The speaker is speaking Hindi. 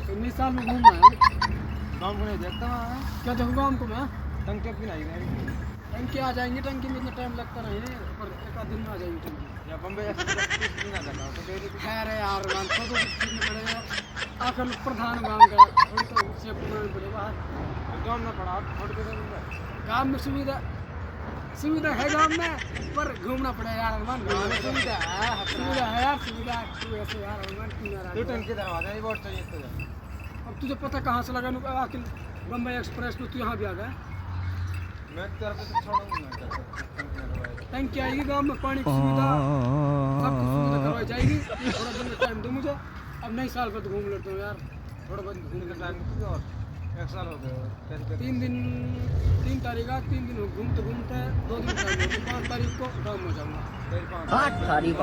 19 साल में घूमना है। गाँव को नहीं देखता मैं। क्या देखो गाँव को मैं? टंकी अपनी नहीं मेरी। टंकी आ जाएंगी, टंकी में इतना टाइम लगता नहीं है, पर एक आध दिन में आ जाएगी टंकी। या बम्बई एक्सप्रेस दिन आ जाता तो कह रही थी। खैर है यार, मान फोटो खींचने पड़ेगा। आखिर प्रधान गाँव का थोड़ी तो सेफ्टी करनी पड़ेगा। गाँव में पड़ा फोटो के दिन गाँव में सुविधा है गाँव में, पर घूमना पड़ेगा यार अरमान। गाँव में सुविधा है। सुविधा है यार, सुविधा तू ऐसे यार अरमान क्यों नाराज तू है? टंकी दरवाजा ही बहुत चाहिए तो अब तुझे पता कहाँ से लगा आखिर बम्बई एक्सप्रेस में तू यहाँ भी आ गया। मैं तेरे पे तो छोड़ूंगा। टंकी आएगी गाँव में, पानी की सुविधा सब कुछ सुविधा करवाई जाएगी। थोड़ा दिन में टाइम दो मुझे, अब नई साल पर तो घूम लेता हूँ यार, थोड़ा बहुत घूमने का टाइम। टाइम और 1 साल हो गए। 3 तारीख आज 3 दिन घूमते घूमते 2 दिन टाइम हो गया। 5 तारीख को गाँव में जाऊँगा। 5 तारीख